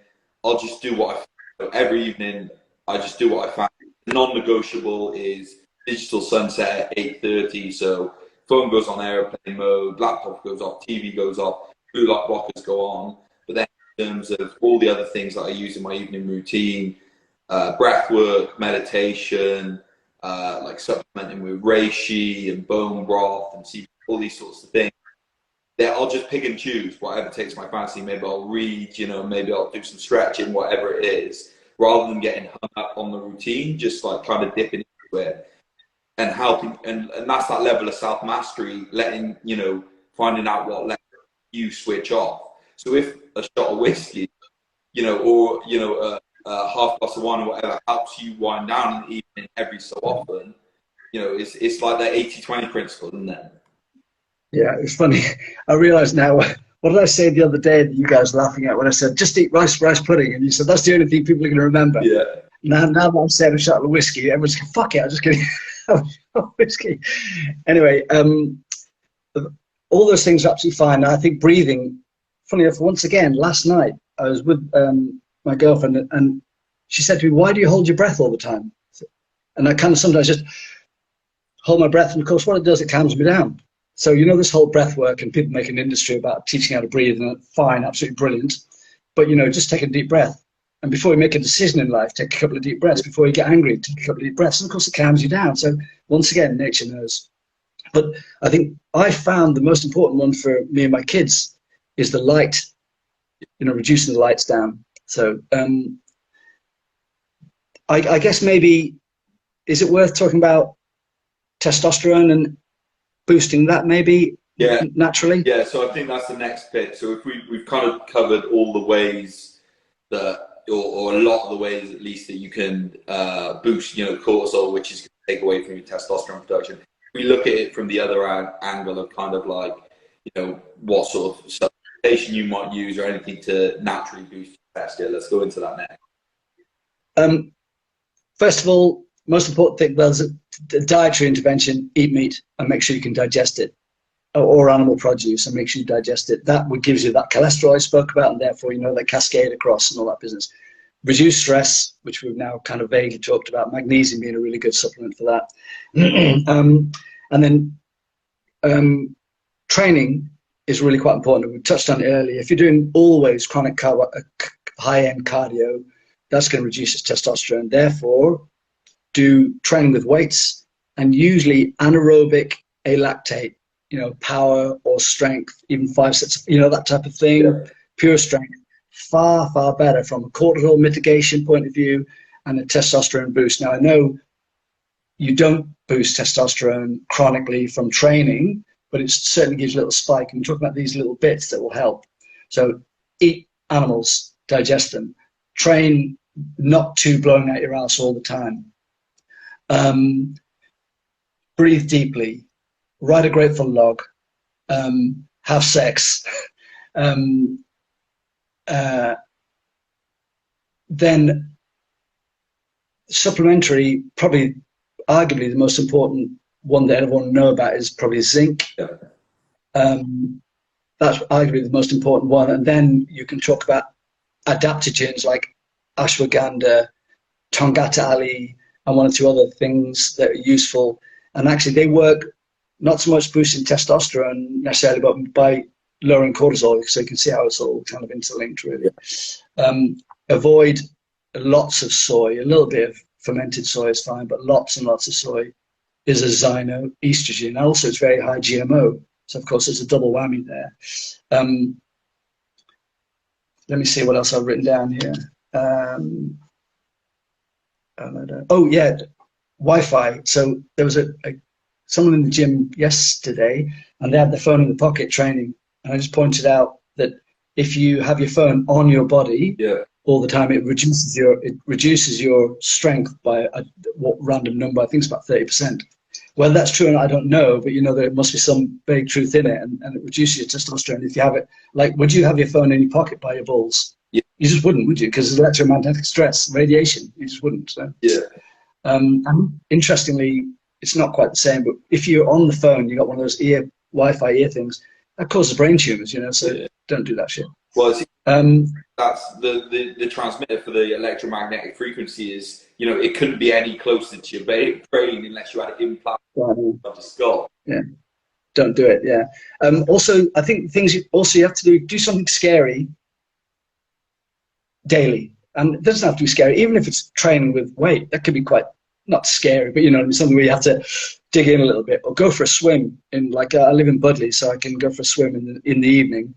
[SPEAKER 1] I'll just do what I feel. Every evening, I just do what I find. Non-negotiable is digital sunset at 8:30. So phone goes on airplane mode, laptop goes off, TV goes off, blue light blockers go on. But then in terms of all the other things that I use in my evening routine, breath work, meditation, like supplementing with reishi and bone broth and CBD, all these sorts of things. Yeah, I'll just pick and choose whatever takes my fancy. Maybe I'll read, maybe I'll do some stretching, whatever it is, rather than getting hung up on the routine, just like kind of dipping into it and helping. And that's that level of self-mastery, finding out what lets you switch off. So if a shot of whiskey, or, a half glass of wine or whatever helps you wind down in the evening every so often, it's like that 80-20 principle, isn't it?
[SPEAKER 2] Yeah, it's funny. I realize now, what did I say the other day that you guys were laughing at when I said, just eat rice pudding? And you said, that's the only thing people are going to remember.
[SPEAKER 1] Yeah.
[SPEAKER 2] Now that I'm saying a shot of whiskey, everyone's going, fuck it, I'm just going to have a shot of whiskey. Anyway, all those things are absolutely fine. I think breathing, funny enough, once again, last night, I was with my girlfriend, and she said to me, why do you hold your breath all the time? And I kind of sometimes just hold my breath, and of course what it does, it calms me down. So this whole breath work, and people make an industry about teaching how to breathe, and fine, absolutely brilliant. But just take a deep breath. And before you make a decision in life, take a couple of deep breaths. Before you get angry, take a couple of deep breaths. And of course it calms you down. So once again, nature knows. But I think I found the most important one for me and my kids is the light, reducing the lights down. So I guess maybe, is it worth talking about testosterone and boosting that maybe naturally?
[SPEAKER 1] Yeah, so I think that's the next bit. So if we've kind of covered all the ways that, or a lot of the ways at least, that you can boost, cortisol, which is going to take away from your testosterone production. We look at it from the other angle of kind of like, what sort of supplementation you might use or anything to naturally boost your test. Yeah, let's go into that next.
[SPEAKER 2] First of all, most important thing, there's a dietary intervention: eat meat and make sure you can digest it, or animal produce and make sure you digest it. That would gives you that cholesterol I spoke about, and therefore that cascade across and all that business. Reduce stress, which we've now kind of vaguely talked about, magnesium being a really good supplement for that. And then training is really quite important. We touched on it earlier. If you're doing always chronic high-end cardio, that's going to reduce your testosterone. Therefore, do training with weights, and usually anaerobic alactate, power or strength, even 5 sets, that type of thing. Yeah. Pure strength, far, far better from a cortisol mitigation point of view and a testosterone boost. Now, I know you don't boost testosterone chronically from training, but it certainly gives you a little spike. And we're talking about these little bits that will help. So eat animals, digest them, train not too blowing out your ass all the time. Breathe deeply, write a grateful log, have sex, then supplementary, probably arguably the most important one that everyone will know about is probably zinc. Yeah. That's arguably the most important one. And then you can talk about adaptogens like ashwagandha, tongata ali, and one or two other things that are useful. And actually they work not so much boosting testosterone necessarily, but by lowering cortisol. So you can see how it's all kind of interlinked, really. Avoid lots of soy. A little bit of fermented soy is fine, but lots and lots of soy is a xenoestrogen. And also it's very high GMO. So of course there's a double whammy there. Let me see what else I've written down here. Oh yeah, Wi-Fi. So there was someone in the gym yesterday, and they had their phone in the pocket training. And I just pointed out that if you have your phone on your body all the time, it reduces your strength by what random number? I think it's about 30%. Whether that's true or not, I don't know, but there must be some big truth in it, and it reduces your testosterone if you have it. Like, would you have your phone in your pocket by your balls? Yeah. You just wouldn't, would you? Because it's electromagnetic stress, radiation. You just wouldn't. So. Yeah. And interestingly, it's not quite the same, but if you're on the phone, you got one of those Wi-Fi ear things, that causes brain tumors, you know, so don't do that shit.
[SPEAKER 1] Well, that's the transmitter for the electromagnetic frequency is, you know, it couldn't be any closer to your brain unless you had an implant of the skull.
[SPEAKER 2] Yeah, don't do it. Yeah. Also, I think you have to do something scary daily, and it doesn't have to be scary. Even if it's training with weight, that could be quite not scary, but you know, something where you have to dig in a little bit, or go for a swim. In like I live in Budley, so I can go for a swim in the evening.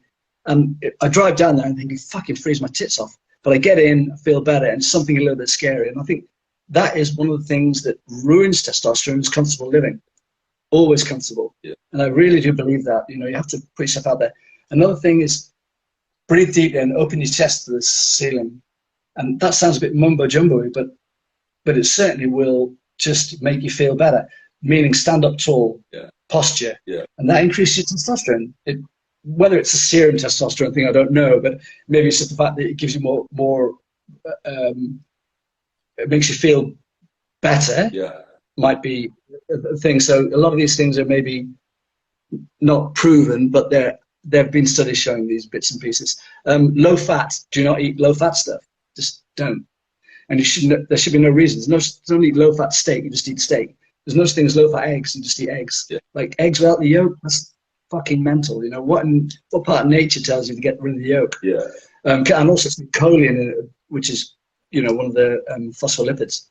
[SPEAKER 2] And I drive down there and think, fucking freeze my tits off. But I get in, I feel better, and it's something a little bit scary. And I think that is one of the things that ruins testosterone is comfortable living. Always comfortable.
[SPEAKER 1] Yeah. And
[SPEAKER 2] I really do believe that. You know, you have to put yourself out there. Another thing is breathe deep and open your chest to the ceiling. And that sounds a bit mumbo-jumbo, but it certainly will just make you feel better. Meaning stand up tall, posture. Yeah. And that increases your testosterone. Whether it's a serum testosterone thing, I don't know, but maybe it's just the fact that it gives you more it makes you feel better. Yeah, might be a thing. So a lot of these things are maybe not proven, but there have been studies showing these bits and pieces. Low fat. Do not eat low fat stuff. Just don't. And you shouldn't. There should be no reasons. Don't eat low fat steak. You just eat steak. There's no such thing as low fat eggs. You just eat eggs. Yeah. Like eggs without the yolk. That's fucking mental. You know what part of nature tells you to get rid of the yolk? Yeah. And also some choline in it, which is, you know, one of the phospholipids.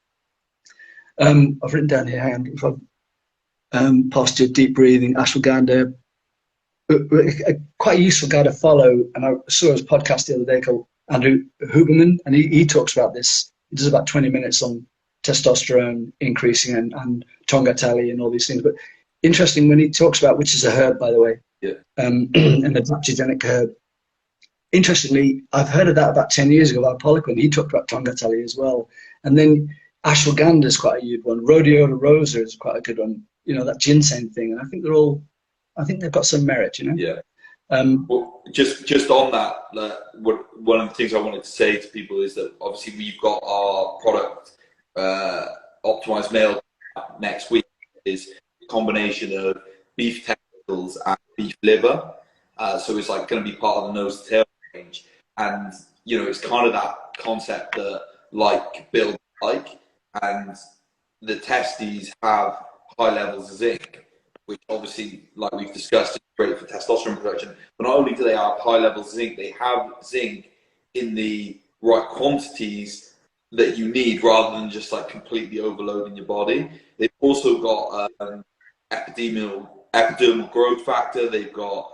[SPEAKER 2] I've written down here, hang on, posture, deep breathing, ashwagandha. Quite a useful guy to follow, and I saw his podcast the other day called Andrew Huberman, and he talks about this. He does about 20 minutes on testosterone increasing and tongatali and all these things. But interesting when he talks about, which is a herb, by the way, an adaptogenic herb. Interestingly, I've heard of that about 10 years ago about Poliquin. He talked about tongatali as well. And then ashwagandha is quite a good one. Rhodiola rosa is quite a good one. You know, that ginseng thing. And I think they've got some merit, you know? Yeah.
[SPEAKER 1] Well, just on that, one of the things I wanted to say to people is that obviously we've got our product, Optimise Male, next week, is a combination of beef testicles and beef liver. So it's like going to be part of the nose to tail range. And, you know, it's kind of that concept that like build like, and the testes have high levels of zinc, which obviously, like we've discussed, is great for testosterone production. But not only do they have high levels of zinc, they have zinc in the right quantities that you need, rather than just like completely overloading your body. They've also got epidermal growth factor. They've got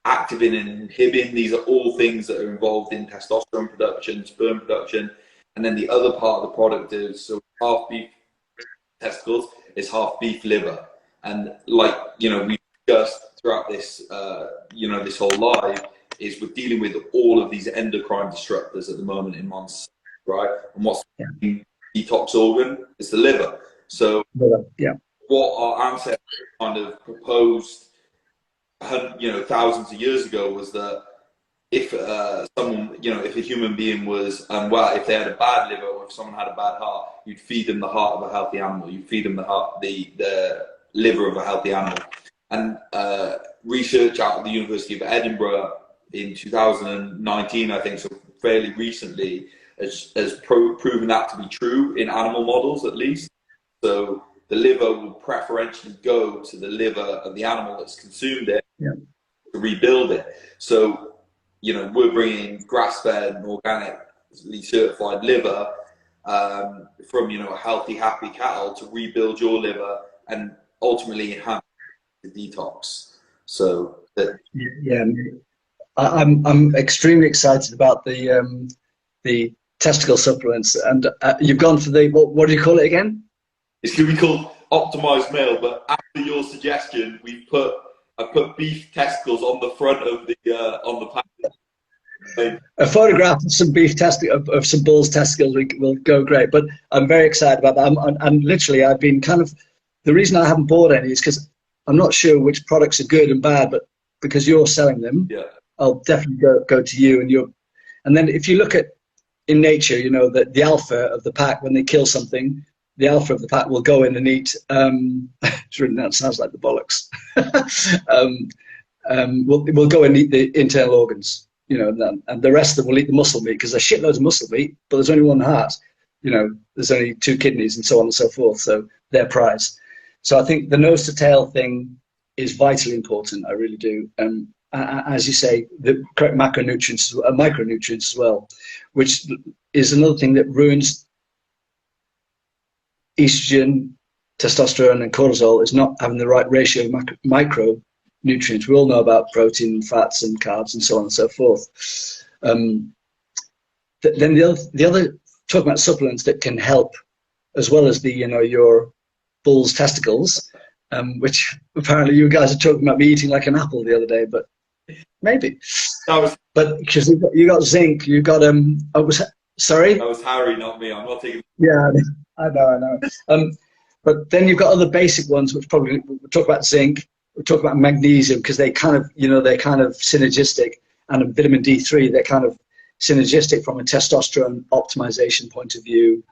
[SPEAKER 1] activin and inhibin. These are all things that are involved in testosterone production, sperm production. And then the other part of the product is, so half beef testicles is half beef liver. And like, you know, we discussed throughout this, you know, this whole live, is we're dealing with all of these endocrine disruptors at the moment in months, right? And what's the detox organ is the liver. So what our ancestors kind of proposed, you know, thousands of years ago, was that if someone, you know, if a human being was unwell, if they had a bad liver, or if someone had a bad heart, you'd feed them the heart of a healthy animal. You'd feed them the liver of a healthy animal. And research out of the University of Edinburgh in 2019, I think, so fairly recently, has proven that to be true in animal models, at least. So the liver will preferentially go to the liver of the animal that's consumed it to rebuild it. So, you know, we're bringing grass-fed and organically certified liver from, you know, a healthy, happy cattle to rebuild your liver and ultimately enhance the detox. So that,
[SPEAKER 2] I'm extremely excited about the testicle supplements, and you've gone for the what do you call it again?
[SPEAKER 1] It's going to be called Optimise Male, but after your suggestion, I put beef testicles on the front of the package.
[SPEAKER 2] A photograph of some beef of some bull's testicles will go great. But I'm very excited about that. And literally, I've been kind of, the reason I haven't bought any is because I'm not sure which products are good and bad, but because you're selling them, I'll definitely go to you. And then if you look at in nature, you know, the alpha of the pack, when they kill something, the alpha of the pack will go in and eat. It's written out. Sounds like the bollocks. We'll go and eat the internal organs, you know, and the rest of them will eat the muscle meat, because there's shitloads of muscle meat, but there's only one heart. You know, there's only 2 kidneys and so on and so forth. So they're prize. So I think the nose to tail thing is vitally important. I really do. As you say, the correct macronutrients, micronutrients as well, which is another thing that ruins estrogen, testosterone, and cortisol, is not having the right ratio of micronutrients. We all know about protein, fats, and carbs, and so on and so forth. Then the other, talk about supplements that can help, as well as the, you know, your bull's testicles, which apparently you guys are talking about me eating like an apple the other day, but maybe. But because you got zinc, you got sorry.
[SPEAKER 1] That was Harry, not me. I'm not taking.
[SPEAKER 2] Yeah, I know. But then you've got other basic ones, which probably we'll talk about zinc. We'll talk about magnesium, because they kind of, you know, they're kind of synergistic, and vitamin D3, they're kind of synergistic from a testosterone optimization point of view.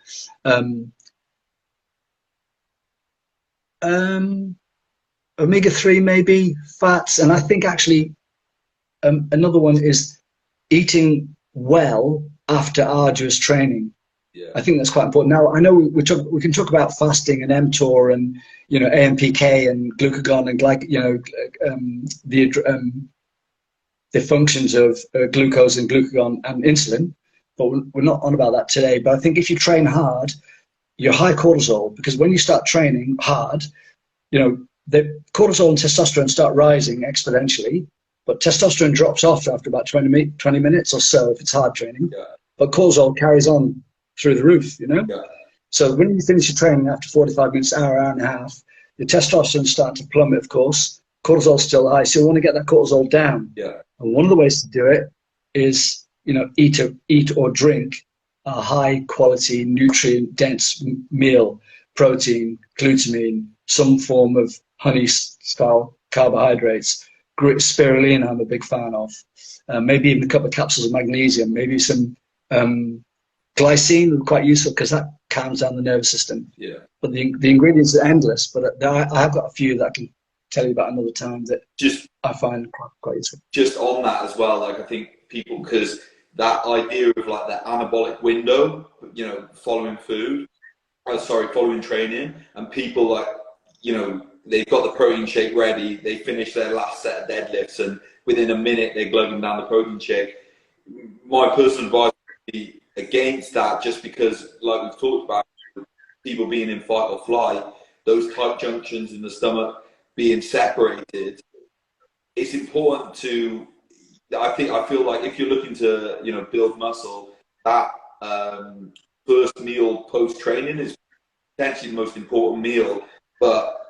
[SPEAKER 2] Omega-3 maybe, fats, and I think actually another one is eating well after arduous training.
[SPEAKER 1] Yeah.
[SPEAKER 2] I think that's quite important. Now, I know we can talk about fasting and mTOR and, you know, AMPK and glucagon and the functions of glucose and glucagon and insulin, but we're not on about that today. But I think if you train hard, you're high cortisol, because when you start training hard, you know, the cortisol and testosterone start rising exponentially, but testosterone drops off after about 20 minutes or so if it's hard training.
[SPEAKER 1] Yeah.
[SPEAKER 2] But cortisol carries on through the roof, you know?
[SPEAKER 1] Yeah.
[SPEAKER 2] So when you finish your training after 45 minutes, hour and a half, your testosterone starts to plummet, of course. Cortisol's still high, so you want to get that cortisol down.
[SPEAKER 1] Yeah.
[SPEAKER 2] And one of the ways to do it is, you know, eat or drink a high quality, nutrient dense meal, protein, glutamine, some form of honey style carbohydrates. Spirulina I'm a big fan of. Maybe even a couple of capsules of magnesium, maybe some glycine, quite useful, because that calms down the nervous system.
[SPEAKER 1] Yeah.
[SPEAKER 2] But the ingredients are endless, but I have got a few that I can tell you about another time that I find quite useful.
[SPEAKER 1] Just on that as well, like I think people, because that idea of like the anabolic window, you know, following training, and people like, you know, they've got the protein shake ready, they finish their last set of deadlifts, and within a minute they're glugging down the protein shake. My personal advice would be against that, just because, like we've talked about, people being in fight or flight, those tight junctions in the stomach being separated. It's important to, I feel like if you're looking to, you know, build muscle, that first meal post training is potentially the most important meal, but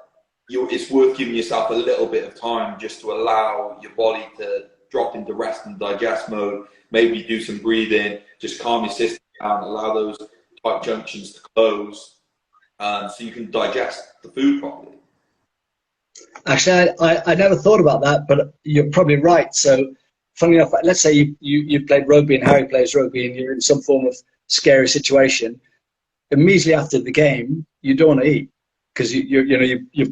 [SPEAKER 1] it's worth giving yourself a little bit of time just to allow your body to drop into rest and digest mode. Maybe do some breathing, just calm your system down, allow those tight junctions to close, so you can digest the food properly.
[SPEAKER 2] Actually, I never thought about that, but you're probably right. So, funny enough, let's say you played rugby and Harry plays rugby, and you're in some form of scary situation. Immediately after the game, you don't want to eat, because your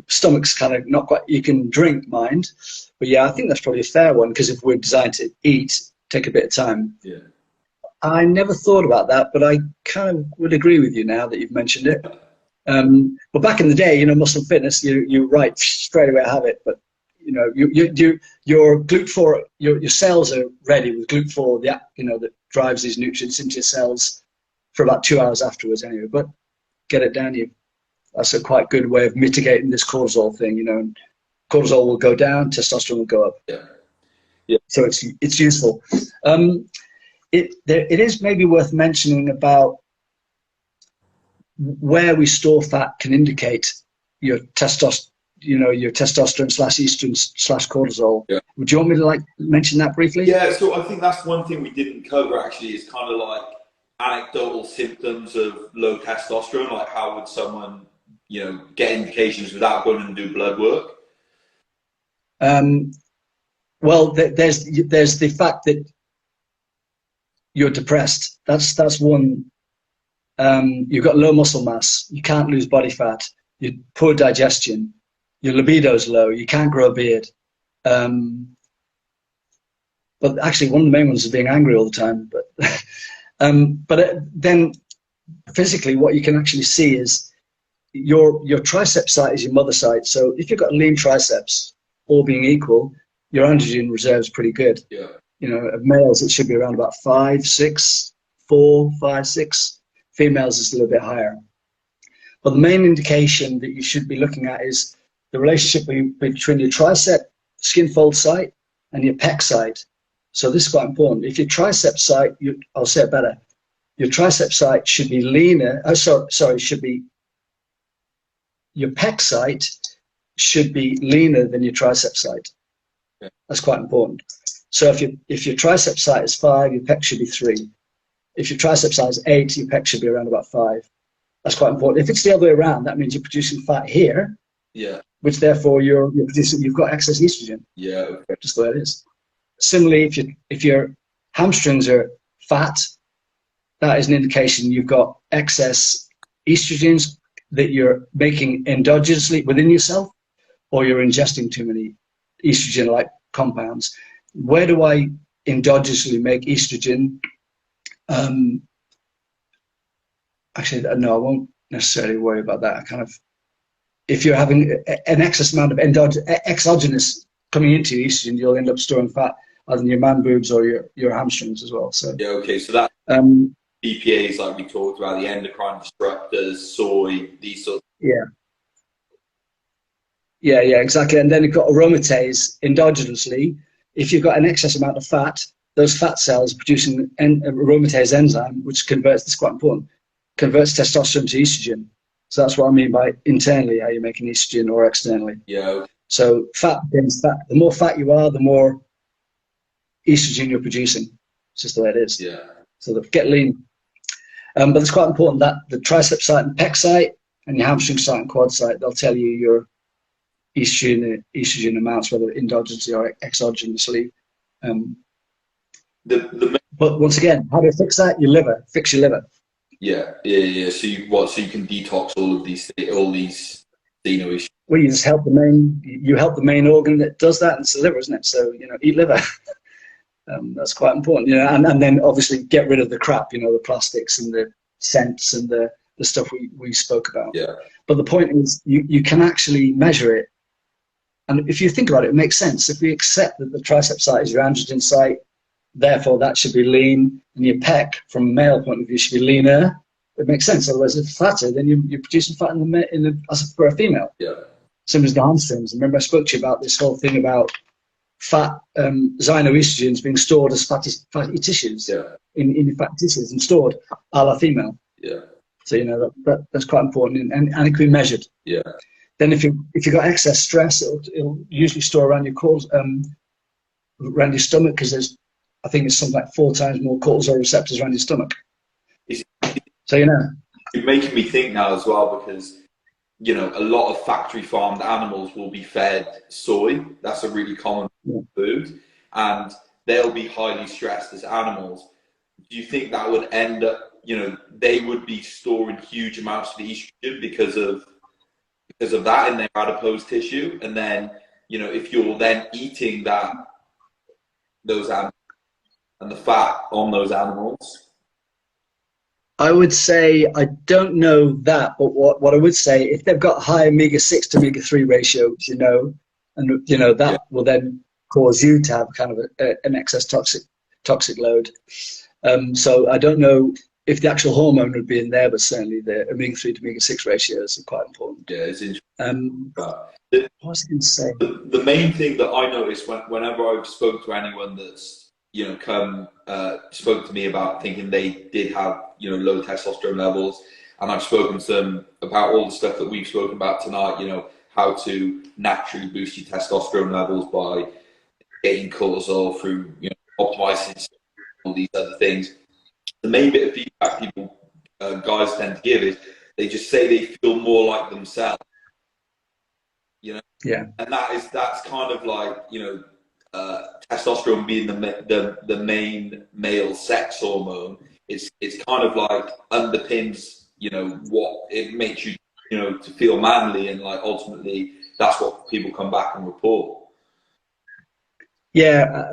[SPEAKER 2] stomach's kind of not quite. You can drink, mind, but yeah, I think that's probably a fair one, because if we're designed to eat, take a bit of time.
[SPEAKER 1] Yeah.
[SPEAKER 2] I never thought about that, but I kind of would agree with you now that you've mentioned it. But back in the day, you know, muscle fitness, you're right, straight away I have it. But you know, your GLUT4, your cells are ready with GLUT4, that drives these nutrients into your cells for about 2 hours afterwards anyway. But get it down, that's a quite good way of mitigating this cortisol thing. You know, cortisol will go down, testosterone will go up.
[SPEAKER 1] Yeah. Yeah.
[SPEAKER 2] So it's useful. It is maybe worth mentioning about where we store fat can indicate your testosterone/estrogen/cortisol.
[SPEAKER 1] Yeah.
[SPEAKER 2] Would you want me to mention that briefly?
[SPEAKER 1] Yeah, so I think that's one thing we didn't cover actually, is kind of like anecdotal symptoms of low testosterone. Like, how would someone, you know, get indications without going and do blood work?
[SPEAKER 2] Well, there's the fact that you're depressed. That's one you've got low muscle mass, you can't lose body fat, you poor digestion, your libido's low, you can't grow a beard. But actually, one of the main ones is being angry all the time. But then physically, what you can actually see is your tricep site is your mother site. So if you've got lean triceps, all being equal, your androgen reserve is pretty good.
[SPEAKER 1] Yeah.
[SPEAKER 2] You know, of males, it should be around about 5, 6, 4, 5, 6. Females is a little bit higher. But the main indication that you should be looking at is the relationship between your tricep skin fold site and your pec site. So this is quite important. If your tricep site, I'll say it better, your tricep site should be leaner. Should be, your pec site should be leaner than your tricep site.
[SPEAKER 1] Okay.
[SPEAKER 2] That's quite important. So if your tricep site is 5, your pec should be 3. If your tricep site is 8, your pec should be around about 5. That's quite important. If it's the other way around, that means you're producing fat here.
[SPEAKER 1] Yeah. Which
[SPEAKER 2] therefore you're producing, you've got excess estrogen.
[SPEAKER 1] Yeah. Okay.
[SPEAKER 2] Just the way it is. Similarly, if your hamstrings are fat, that is an indication you've got excess estrogens that you're making endogenously within yourself, or you're ingesting too many estrogen-like compounds. Where do I endogenously make estrogen? Actually, no, I won't necessarily worry about that. If you're having an excess amount of exogenous coming into your estrogen, you'll end up storing fat either in your man boobs or your hamstrings as well. So
[SPEAKER 1] yeah, okay. So that BPAs, like we talked about, the endocrine disruptors, soy, these sorts.
[SPEAKER 2] Yeah, exactly. And then you've got aromatase endogenously. If you've got an excess amount of fat, those fat cells producing aromatase enzyme, which converts, this is quite important, converts testosterone to estrogen. So that's what I mean by internally, how you're making estrogen, or externally.
[SPEAKER 1] Yeah.
[SPEAKER 2] So fat begins fat. The more fat you are, the more estrogen you're producing. It's just the way it is.
[SPEAKER 1] Yeah.
[SPEAKER 2] So get lean. But it's quite important that the tricep site and pec site and your hamstring site and quad site, they'll tell you your estrogen amounts, whether endogenously or exogenously. But once again, how do you fix that? Your liver. Fix your liver.
[SPEAKER 1] Yeah. So you can detox all of these issues.
[SPEAKER 2] Well, you just help the main organ that does that, and it's the liver, isn't it? So eat liver. That's quite important, and then obviously get rid of the crap, the plastics and the scents and the stuff we spoke about.
[SPEAKER 1] Yeah.
[SPEAKER 2] But the point is, you can actually measure it, and if you think about it, it makes sense. If we accept that the tricep site is your androgen site, therefore that should be lean, and your pec, from a male point of view, should be leaner. It makes sense. Otherwise, if it's fatter, then you're producing fat for a female.
[SPEAKER 1] Yeah.
[SPEAKER 2] Same as the hamstrings. Remember, I spoke to you about this whole thing about fat xenoestrogens being stored as fatty tissues.
[SPEAKER 1] Yeah.
[SPEAKER 2] in your fat tissues and stored a la female.
[SPEAKER 1] Yeah.
[SPEAKER 2] So that's quite important, and it can be measured.
[SPEAKER 1] Yeah.
[SPEAKER 2] Then if you've got excess stress, it'll usually store around your around your stomach, because I think it's something like 4 times more cortisol receptors around your stomach. So
[SPEAKER 1] you're making me think now as well, because a lot of factory farmed animals will be fed soy. That's a really common food, and they'll be highly stressed as animals. Do you think that would end up, they would be storing huge amounts of estrogen because of that in their adipose tissue? And then, if you're then eating those animals and the fat on those animals.
[SPEAKER 2] I would say, I don't know that, but what I would say, if they've got high omega-6 to omega-3 ratio, that will then cause you to have kind of an excess toxic load. So I don't know if the actual hormone would be in there, but certainly the omega-3 to omega-6 ratios are quite important.
[SPEAKER 1] Yeah, it's interesting.
[SPEAKER 2] What was I going to say?
[SPEAKER 1] The main thing that I noticed whenever I've spoke to anyone that's spoke to me about thinking they did have low testosterone levels, and I've spoken to them about all the stuff that we've spoken about tonight, how to naturally boost your testosterone levels by getting cortisol through optimizing all these other things. The main bit of feedback people guys tend to give is they just say they feel more like themselves,
[SPEAKER 2] yeah,
[SPEAKER 1] and that's kind of like testosterone being the main male sex hormone. it's kind of like underpins, you know, what it makes you, you know, to feel manly, and like ultimately that's what people come back and report.
[SPEAKER 2] Yeah,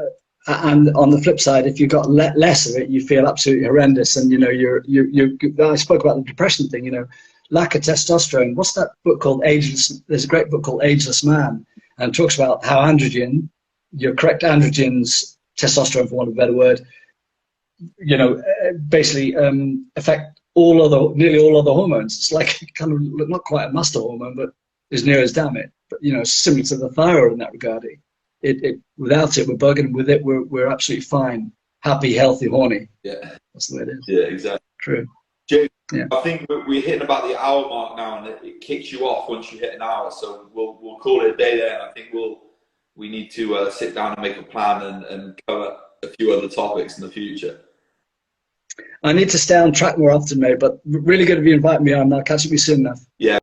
[SPEAKER 2] and on the flip side, if you've got less of it, you feel absolutely horrendous. And you know, I spoke about the depression thing. You know, lack of testosterone. What's that book called? Ageless. There's a great book called Ageless Man, and it talks about how androgen, your correct androgens, testosterone for want of a better word, you know, basically affect nearly all other hormones. It's like kind of not quite a master hormone, but as near as damn it. But you know, similar to the thyroid in that regard. Without it, we're bugging. With it, we're absolutely fine, happy, healthy, horny.
[SPEAKER 1] Yeah,
[SPEAKER 2] that's the way it is.
[SPEAKER 1] Yeah, exactly.
[SPEAKER 2] True.
[SPEAKER 1] James,
[SPEAKER 2] yeah.
[SPEAKER 1] I think we're hitting about the hour mark now, and it kicks you off once you hit an hour. So we'll call it a day there. And I think we need to sit down and make a plan and cover a few other topics in the future.
[SPEAKER 2] I need to stay on track more often, mate. But really good of you inviting me on. I'll catch up with you soon enough.
[SPEAKER 1] Yeah.